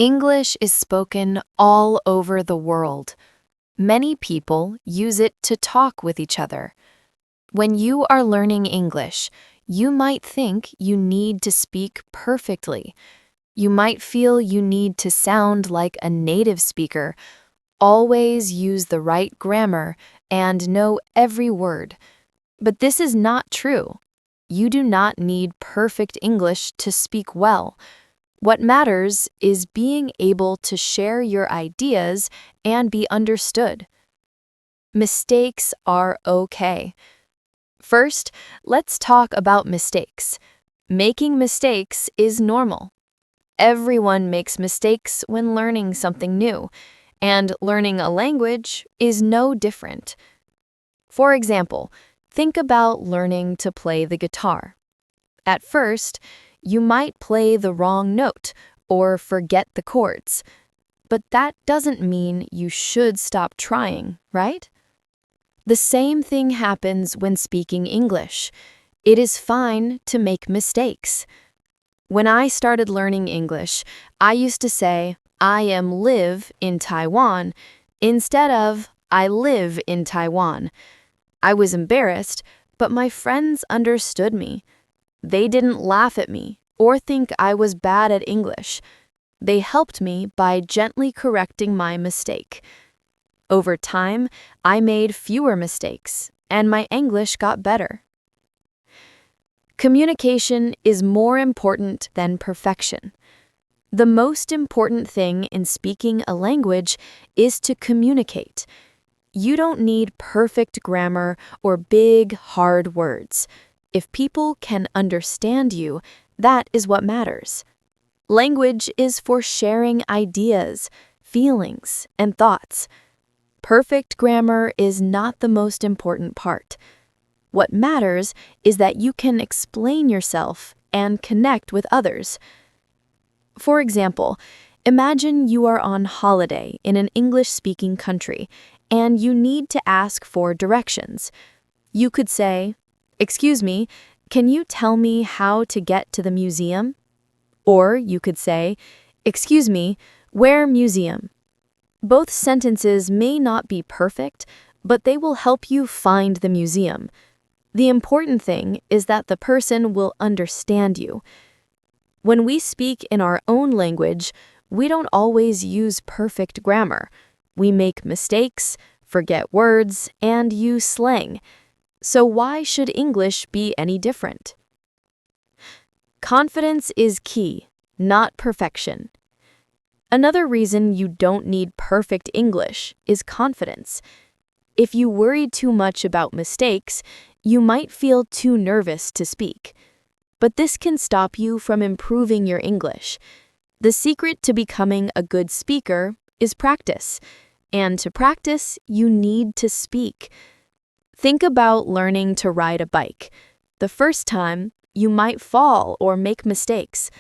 English is spoken all over the world. Many people use it to talk with each other. When you are learning English, you might think you need to speak perfectly. You might feel you need to sound like a native speaker, always use the right grammar, and know every word. But this is not true. You do not need perfect English to speak well. What matters is being able to share your ideas and be understood. Mistakes are okay. First, let's talk about mistakes. Making mistakes is normal. Everyone makes mistakes when learning something new, and learning a language is no different. For example, think about learning to play the guitar. At first, you might play the wrong note or forget the chords. But that doesn't mean you should stop trying, right? The same thing happens when speaking English. It is fine to make mistakes. When I started learning English, I used to say, I am live in Taiwan, instead of I live in Taiwan. I was embarrassed, but my friends understood me. They didn't laugh at me or think I was bad at English. They helped me by gently correcting my mistake. Over time, I made fewer mistakes, and my English got better. Communication is more important than perfection. The most important thing in speaking a language is to communicate. You don't need perfect grammar or big, hard words. If people can understand you, that is what matters. Language is for sharing ideas, feelings, and thoughts. Perfect grammar is not the most important part. What matters is that you can explain yourself and connect with others. For example, imagine you are on holiday in an English-speaking country and you need to ask for directions. You could say, "Excuse me, can you tell me how to get to the museum?" Or you could say, "Excuse me, where museum?" Both sentences may not be perfect, but they will help you find the museum. The important thing is that the person will understand you. When we speak in our own language, we don't always use perfect grammar. We make mistakes, forget words, and use slang. So why should English be any different? Confidence is key, not perfection. Another reason you don't need perfect English is confidence. If you worry too much about mistakes, you might feel too nervous to speak. But this can stop you from improving your English. The secret to becoming a good speaker is practice. And to practice, you need to speak. Think about learning to ride a bike. The first time, you might fall or make mistakes.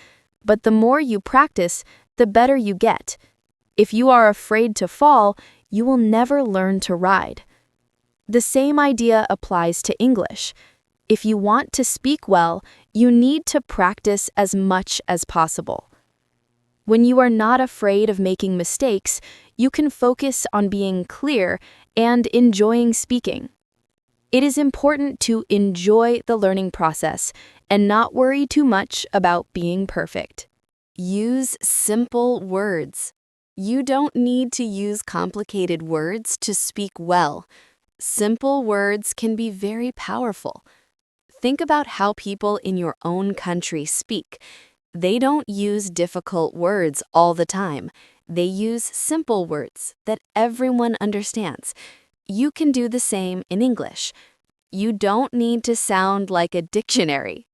But the more you practice, the better you get. If you are afraid to fall, you will never learn to ride. The same idea applies to English. If you want to speak well, you need to practice as much as possible. When you are not afraid of making mistakes, you can focus on being clear and enjoying speaking. It is important to enjoy the learning process and not worry too much about being perfect. Use simple words. You don't need to use complicated words to speak well. Simple words can be very powerful. Think about how people in your own country speak. They don't use difficult words all the time. They use simple words that everyone understands. You can do the same in English. You don't need to sound like a dictionary.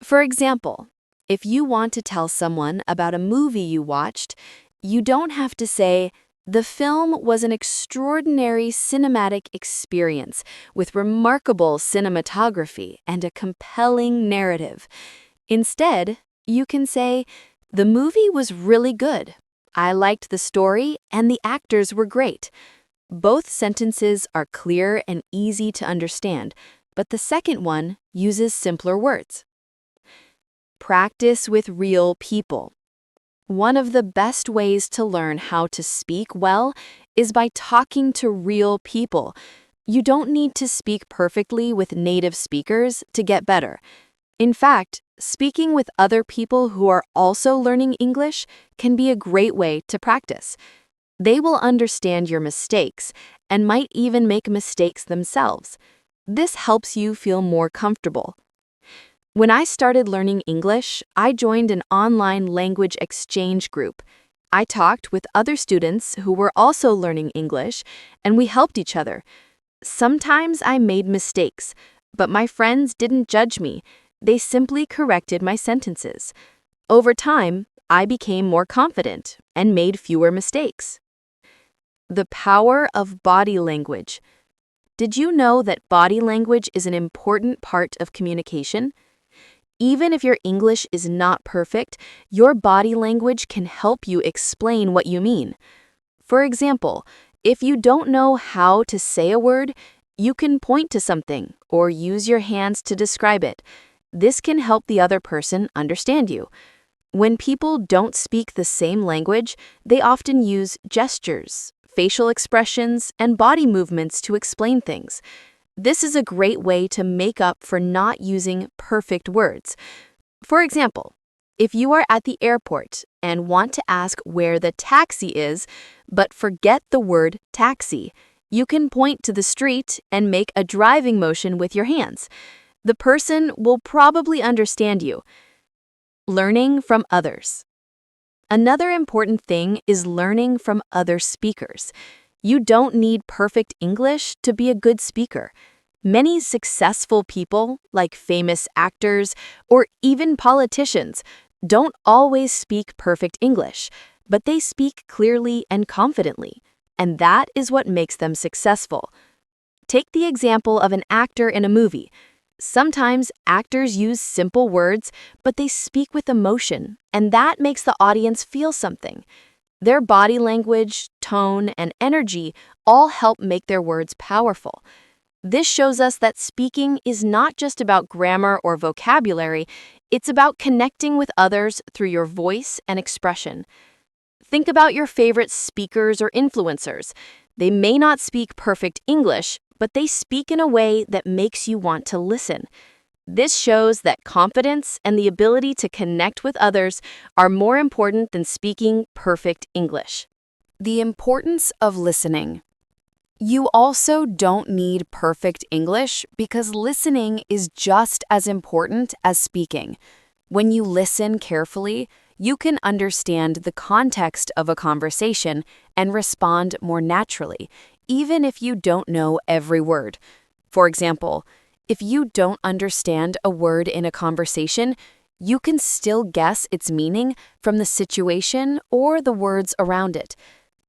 For example, if you want to tell someone about a movie you watched, you don't have to say, "The film was an extraordinary cinematic experience with remarkable cinematography and a compelling narrative." Instead, you can say, "The movie was really good. I liked the story and the actors were great." Both sentences are clear and easy to understand, but the second one uses simpler words. Practice with real people. One of the best ways to learn how to speak well is by talking to real people. You don't need to speak perfectly with native speakers to get better. In fact, speaking with other people who are also learning English can be a great way to practice. They will understand your mistakes and might even make mistakes themselves. This helps you feel more comfortable. When I started learning English, I joined an online language exchange group. I talked with other students who were also learning English, and we helped each other. Sometimes I made mistakes, but my friends didn't judge me. They simply corrected my sentences. Over time, I became more confident and made fewer mistakes. The power of body language. Did you know that body language is an important part of communication? Even if your English is not perfect, your body language can help you explain what you mean. For example, if you don't know how to say a word, you can point to something or use your hands to describe it. This can help the other person understand you. When people don't speak the same language, they often use gestures, facial expressions, and body movements to explain things. This is a great way to make up for not using perfect words. For example, if you are at the airport and want to ask where the taxi is, but forget the word taxi, you can point to the street and make a driving motion with your hands. The person will probably understand you. Learning from others. Another important thing is learning from other speakers. You don't need perfect English to be a good speaker. Many successful people, like famous actors or even politicians, don't always speak perfect English, but they speak clearly and confidently, and that is what makes them successful. Take the example of an actor in a movie. Sometimes actors use simple words, but they speak with emotion, and that makes the audience feel something. Their body language, tone, and energy all help make their words powerful. This shows us that speaking is not just about grammar or vocabulary, it's about connecting with others through your voice and expression. Think about your favorite speakers or influencers. They may not speak perfect English, but they speak in a way that makes you want to listen. This shows that confidence and the ability to connect with others are more important than speaking perfect English. The importance of listening. You also don't need perfect English because listening is just as important as speaking. When you listen carefully, you can understand the context of a conversation and respond more naturally, even if you don't know every word. For example, if you don't understand a word in a conversation, you can still guess its meaning from the situation or the words around it.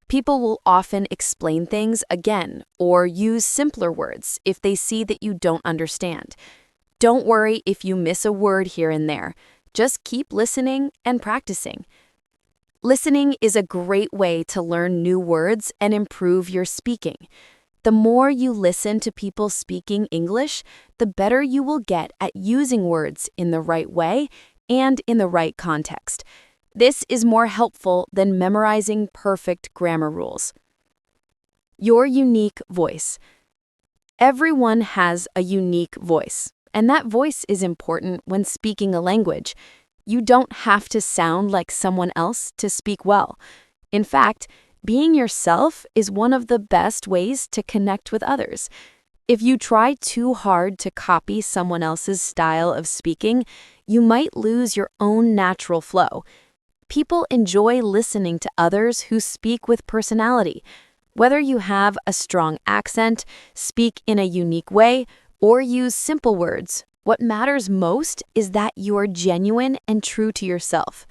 People will often explain things again or use simpler words if they see that you don't understand. Don't worry if you miss a word here and there. Just keep listening and practicing. Listening is a great way to learn new words and improve your speaking. The more you listen to people speaking English, the better you will get at using words in the right way and in the right context. This is more helpful than memorizing perfect grammar rules. Your unique voice. Everyone has a unique voice, and that voice is important when speaking a language. You don't have to sound like someone else to speak well. In fact, being yourself is one of the best ways to connect with others. If you try too hard to copy someone else's style of speaking, you might lose your own natural flow. People enjoy listening to others who speak with personality. Whether you have a strong accent, speak in a unique way, or use simple words, what matters most is that you are genuine and true to yourself.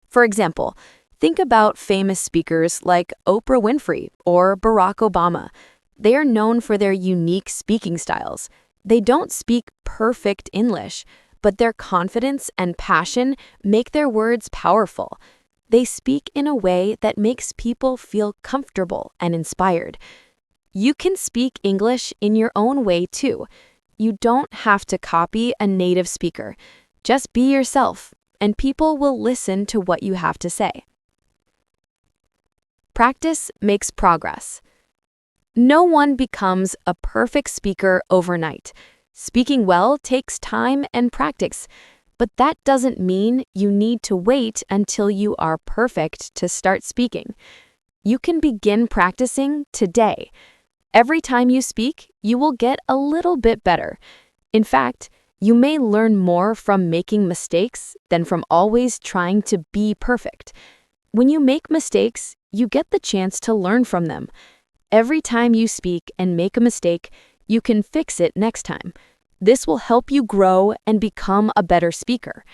For example, think about famous speakers like Oprah Winfrey or Barack Obama. They are known for their unique speaking styles. They don't speak perfect English, but their confidence and passion make their words powerful. They speak in a way that makes people feel comfortable and inspired. You can speak English in your own way too. You don't have to copy a native speaker. Just be yourself, and people will listen to what you have to say. Practice makes progress. No one becomes a perfect speaker overnight. Speaking well takes time and practice, but that doesn't mean you need to wait until you are perfect to start speaking. You can begin practicing today. Every time you speak, you will get a little bit better. In fact, you may learn more from making mistakes than from always trying to be perfect. When you make mistakes, you get the chance to learn from them. Every time you speak and make a mistake, you can fix it next time. This will help you grow and become a better speaker.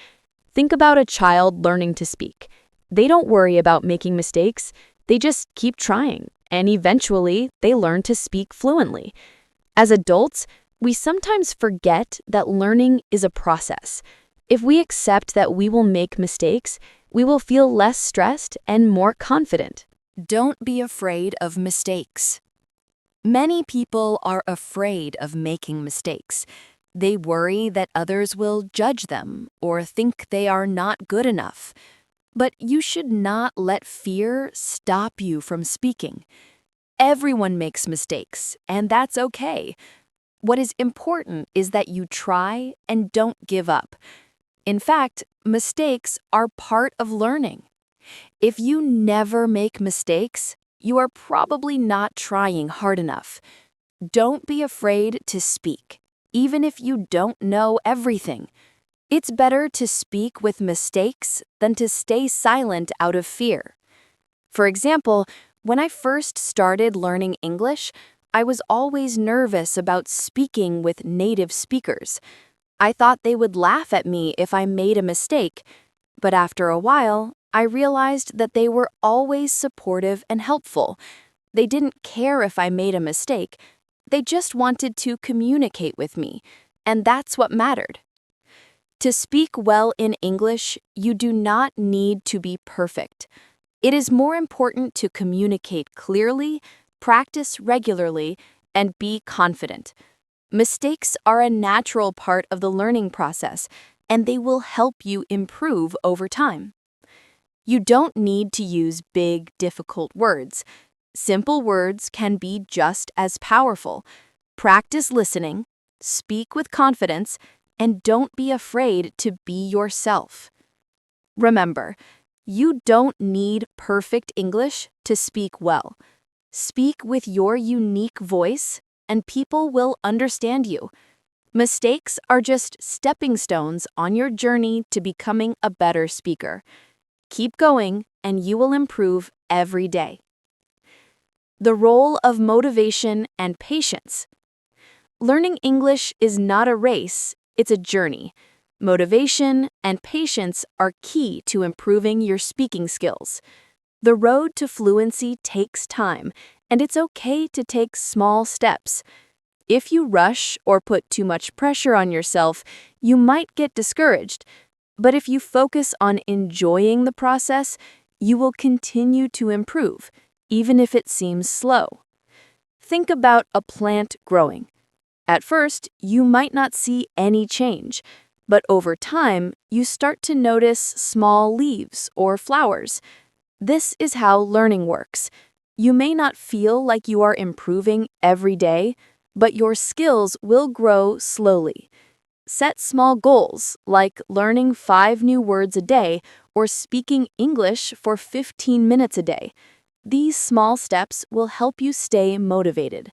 Think about a child learning to speak. They don't worry about making mistakes. They just keep trying, and eventually they learn to speak fluently. As adults, we sometimes forget that learning is a process. If we accept that we will make mistakes, we will feel less stressed and more confident. Don't be afraid of mistakes. Many people are afraid of making mistakes. They worry that others will judge them or think they are not good enough. But you should not let fear stop you from speaking. Everyone makes mistakes, and that's okay. What is important is that you try and don't give up. In fact, mistakes are part of learning. If you never make mistakes, you are probably not trying hard enough. Don't be afraid to speak, even if you don't know everything. It's better to speak with mistakes than to stay silent out of fear. For example, when I first started learning English, I was always nervous about speaking with native speakers. I thought they would laugh at me if I made a mistake, but after a while, I realized that they were always supportive and helpful. They didn't care if I made a mistake. They just wanted to communicate with me, and that's what mattered. To speak well in English, you do not need to be perfect. It is more important to communicate clearly, practice regularly, and be confident. Mistakes are a natural part of the learning process, and they will help you improve over time. You don't need to use big, difficult words. Simple words can be just as powerful. Practice listening, speak with confidence, and don't be afraid to be yourself. Remember, you don't need perfect English to speak well. Speak with your unique voice, and people will understand you. Mistakes are just stepping stones on your journey to becoming a better speaker. Keep going, and you will improve every day. The role of motivation and patience. Learning English is not a race, it's a journey. Motivation and patience are key to improving your speaking skills. The road to fluency takes time, and it's okay to take small steps. If you rush or put too much pressure on yourself, you might get discouraged. But if you focus on enjoying the process, you will continue to improve, even if it seems slow. Think about a plant growing. At first, you might not see any change, but over time, you start to notice small leaves or flowers. This is how learning works. You may not feel like you are improving every day, but your skills will grow slowly. Set small goals, like learning 5 new words a day or speaking English for 15 minutes a day. These small steps will help you stay motivated.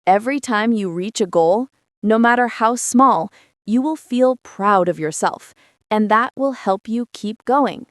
Every time you reach a goal, no matter how small, you will feel proud of yourself, and that will help you keep going.